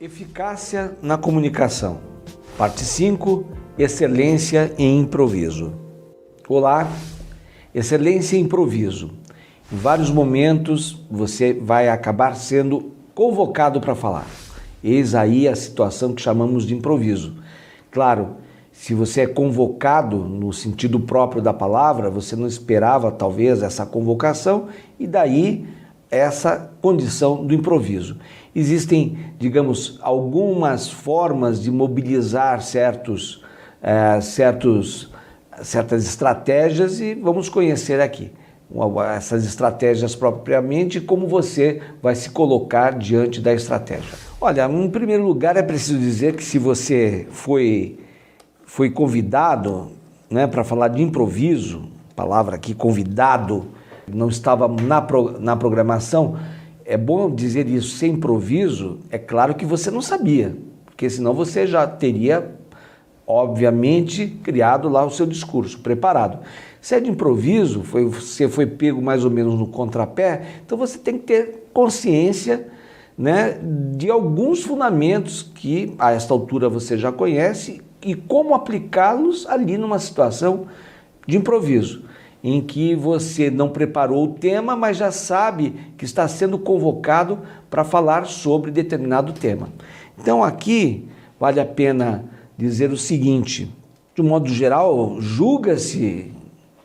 Eficácia na comunicação. Parte 5. Excelência em improviso. Olá, excelência em improviso. Em vários momentos você vai acabar sendo convocado para falar. Eis aí a situação que chamamos de improviso. Claro, se você é convocado no sentido próprio da palavra, você não esperava talvez essa convocação e daí essa condição do improviso. Existem, digamos, algumas formas de mobilizar certas estratégias e vamos conhecer aqui essas estratégias propriamente e como você vai se colocar diante da estratégia. Olha, em primeiro lugar é preciso dizer que se você foi convidado, né, para falar de improviso, palavra aqui convidado, não estava na programação, é bom dizer isso, sem improviso, é claro que você não sabia, porque senão você já teria, obviamente, criado lá o seu discurso, preparado. Se é de improviso, você foi pego mais ou menos no contrapé, então você tem que ter consciência, né, de alguns fundamentos que a esta altura você já conhece e como aplicá-los ali numa situação de improviso, em que você não preparou o tema, mas já sabe que está sendo convocado para falar sobre determinado tema. Então aqui vale a pena dizer o seguinte: de um modo geral, julga-se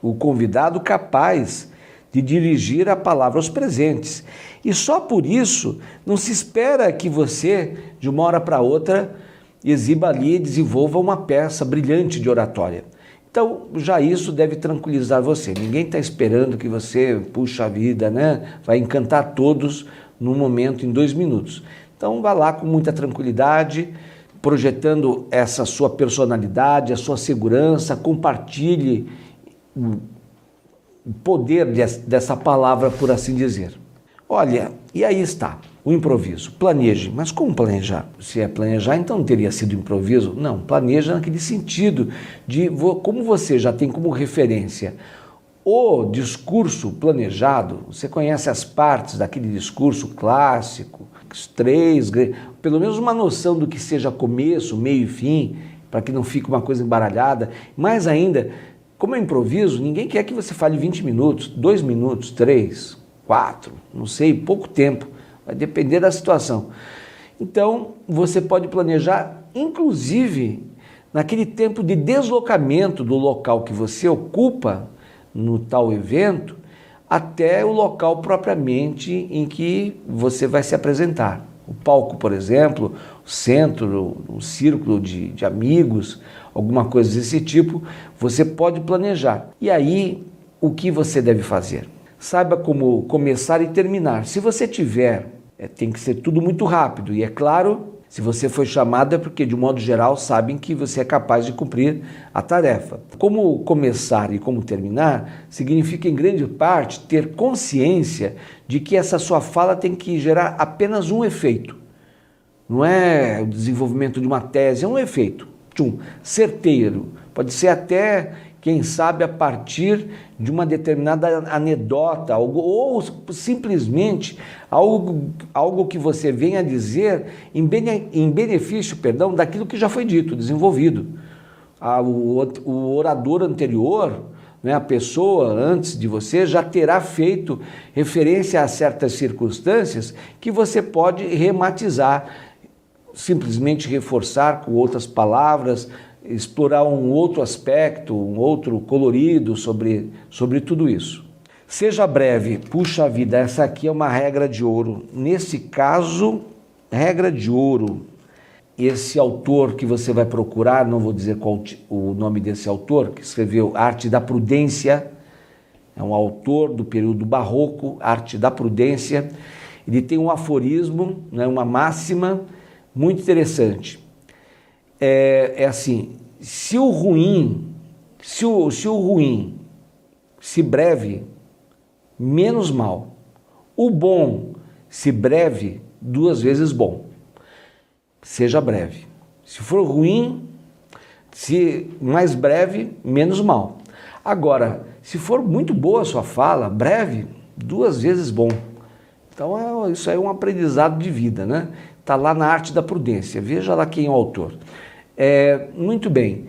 o convidado capaz de dirigir a palavra aos presentes. E só por isso não se espera que você, de uma hora para outra, exiba ali e desenvolva uma peça brilhante de oratória. Então, já isso deve tranquilizar você. Ninguém está esperando que você, puxa a vida, né, vai encantar todos num momento, em 2 minutos. Então, vá lá com muita tranquilidade, projetando essa sua personalidade, a sua segurança, compartilhe o poder dessa palavra, por assim dizer. Olha, e aí está, o improviso. Planeje. Mas como planejar? Se é planejar, então não teria sido improviso? Não, planeja naquele sentido de como você já tem como referência o discurso planejado, você conhece as partes daquele discurso clássico, os 3, pelo menos uma noção do que seja começo, meio e fim, para que não fique uma coisa embaralhada. Mais ainda, como é improviso, ninguém quer que você fale 20 minutos, 2 minutos, 3, 4, não sei, pouco tempo, vai depender da situação. Então, você pode planejar, inclusive, naquele tempo de deslocamento do local que você ocupa no tal evento, até o local propriamente em que você vai se apresentar. O palco, por exemplo, o centro, um círculo de amigos, alguma coisa desse tipo, você pode planejar. E aí, o que você deve fazer? Saiba como começar e terminar. Se você tiver, tem que ser tudo muito rápido. E é claro, se você foi chamado é porque, de um modo geral, sabem que você é capaz de cumprir a tarefa. Como começar e como terminar significa, em grande parte, ter consciência de que essa sua fala tem que gerar apenas um efeito. Não é o desenvolvimento de uma tese, é um efeito. Certeiro. Pode ser até, quem sabe, a partir de uma determinada anedota, ou simplesmente algo que você venha dizer em benefício, daquilo que já foi dito, desenvolvido. O orador anterior, né, a pessoa antes de você, já terá feito referência a certas circunstâncias que você pode rematizar, simplesmente reforçar com outras palavras, explorar um outro aspecto, um outro colorido sobre tudo isso. Seja breve. Puxa vida, essa aqui é uma regra de ouro. Nesse caso, regra de ouro. Esse autor que você vai procurar, não vou dizer qual o nome desse autor, que escreveu Arte da Prudência, é um autor do período barroco, Arte da Prudência. Ele tem um aforismo, né, uma máxima muito interessante. É assim: se o ruim, se breve, menos mal. O bom, se breve, 2 vezes bom. Seja breve. Se for ruim, se mais breve, menos mal. Agora, se for muito boa a sua fala, breve, 2 vezes bom. Então, isso aí é um aprendizado de vida, né? Está lá na Arte da Prudência, veja lá quem é o autor. Muito bem,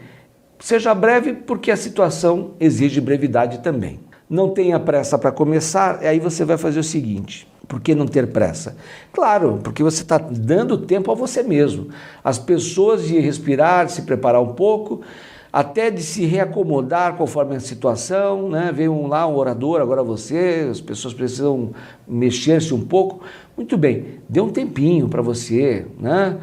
seja breve porque a situação exige brevidade também. Não tenha pressa para começar, aí você vai fazer o seguinte: por que não ter pressa? Claro, porque você está dando tempo a você mesmo, as pessoas de respirar, se preparar um pouco, até de se reacomodar conforme a situação, né? Veio lá um orador, agora você, as pessoas precisam mexer-se um pouco. Muito bem, dê um tempinho para você, né?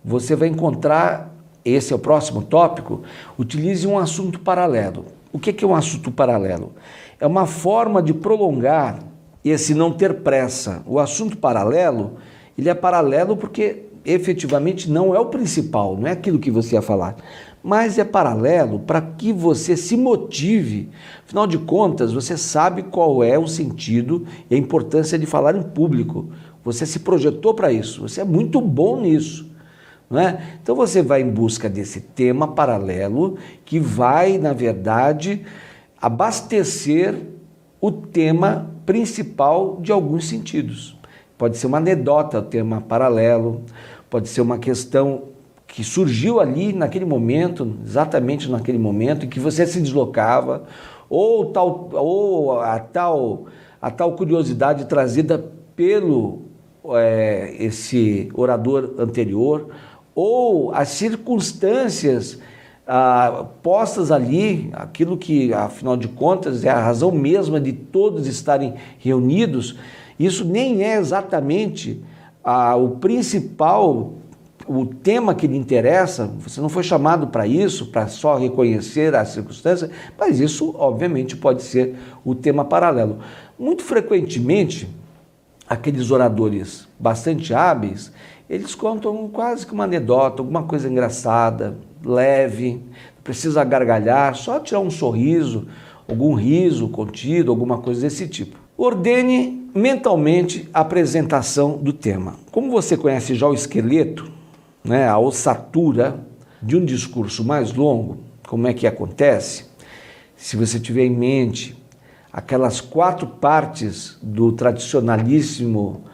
Você vai encontrar, esse é o próximo tópico, utilize um assunto paralelo. O que é um assunto paralelo? É uma forma de prolongar esse não ter pressa. O assunto paralelo, ele é paralelo porque efetivamente não é o principal, não é aquilo que você ia falar, mas é paralelo para que você se motive. Afinal de contas, você sabe qual é o sentido e a importância de falar em público. Você se projetou para isso, você é muito bom nisso. Não é? Então você vai em busca desse tema paralelo que vai, na verdade, abastecer o tema principal de alguns sentidos. Pode ser uma anedota, o tema paralelo, pode ser uma questão que surgiu ali naquele momento, exatamente naquele momento em que você se deslocava, ou a tal curiosidade trazida pelo esse orador anterior, ou as circunstâncias postas ali, aquilo que, afinal de contas, é a razão mesma de todos estarem reunidos. Isso nem é exatamente o principal, o tema que lhe interessa. Você não foi chamado para isso, para só reconhecer a circunstância, mas isso, obviamente, pode ser o tema paralelo. Muito frequentemente, aqueles oradores bastante hábeis, eles contam quase que uma anedota, alguma coisa engraçada, leve, não precisa gargalhar, só tirar um sorriso, algum riso contido, alguma coisa desse tipo. Ordene mentalmente a apresentação do tema. Como você conhece já o esqueleto, né, a ossatura de um discurso mais longo, como é que acontece? Se você tiver em mente aquelas 4 partes do tradicionalíssimo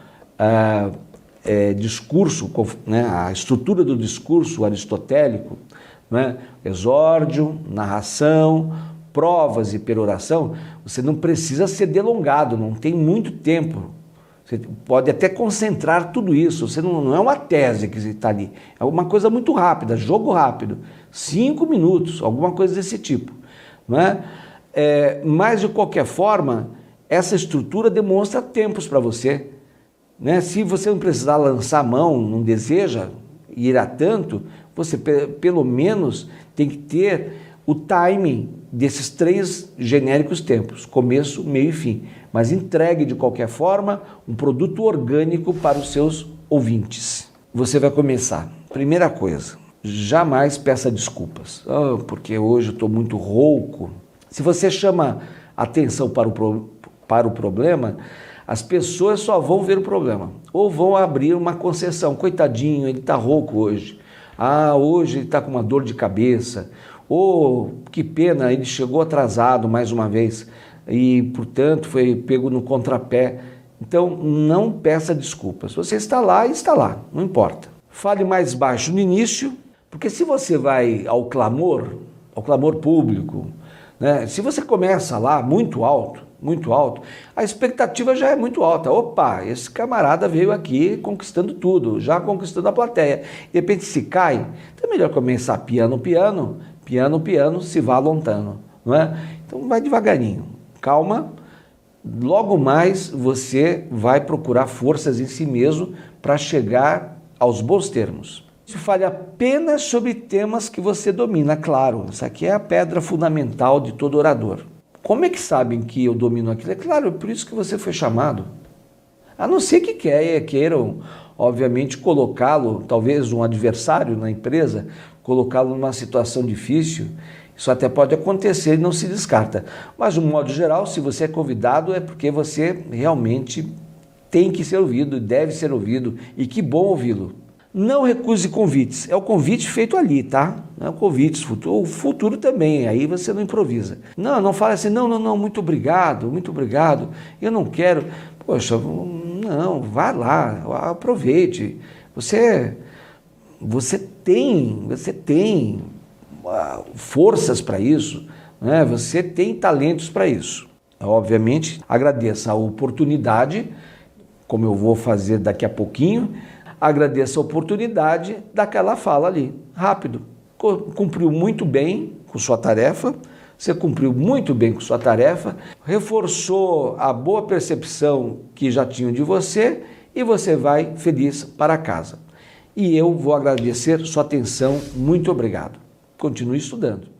discurso, né, a estrutura do discurso aristotélico, né, exórdio, narração, provas e peroração, você não precisa ser delongado, não tem muito tempo. Você pode até concentrar tudo isso, você não é uma tese que está ali, é uma coisa muito rápida, jogo rápido, 5 minutos, alguma coisa desse tipo. Não é? Mas, de qualquer forma, essa estrutura demonstra tempos para você. Né? Se você não precisar lançar a mão, não deseja ir a tanto, você pelo menos tem que ter o timing desses 3 genéricos tempos, começo, meio e fim. Mas entregue de qualquer forma um produto orgânico para os seus ouvintes. Você vai começar. Primeira coisa, jamais peça desculpas. Porque hoje eu estou muito rouco. Se você chama atenção para o problema, as pessoas só vão ver o problema, ou vão abrir uma concessão. Coitadinho, ele está rouco hoje. Hoje ele está com uma dor de cabeça. Que pena, ele chegou atrasado mais uma vez e, portanto, foi pego no contrapé. Então, não peça desculpas. Você está lá, não importa. Fale mais baixo no início, porque se você vai ao clamor público, né? Se você começa lá muito alto, a expectativa já é muito alta. Opa, esse camarada veio aqui conquistando tudo, já conquistando a plateia. De repente se cai, então é melhor começar piano, se vá alontando, não é? Então vai devagarinho, calma. Logo mais você vai procurar forças em si mesmo para chegar aos bons termos. Se fale apenas sobre temas que você domina, claro, isso aqui é a pedra fundamental de todo orador. Como é que sabem que eu domino aquilo? É claro, é por isso que você foi chamado. A não ser que queiram, obviamente, colocá-lo, talvez um adversário na empresa, colocá-lo numa situação difícil. Isso até pode acontecer e não se descarta. Mas, de um modo geral, se você é convidado, é porque você realmente tem que ser ouvido, deve ser ouvido, e que bom ouvi-lo. Não recuse convites, é o convite feito ali, tá? Não é o convite futuro, o futuro também, aí você não improvisa. Não fala assim, não, muito obrigado, eu não quero. Poxa, não, vá lá, aproveite. Você tem forças para isso, né? Você tem talentos para isso. Obviamente, agradeça a oportunidade, como eu vou fazer daqui a pouquinho, agradeça a oportunidade daquela fala ali, rápido. Cumpriu muito bem com sua tarefa, você cumpriu muito bem com sua tarefa, reforçou a boa percepção que já tinham de você e você vai feliz para casa. E eu vou agradecer sua atenção, muito obrigado. Continue estudando.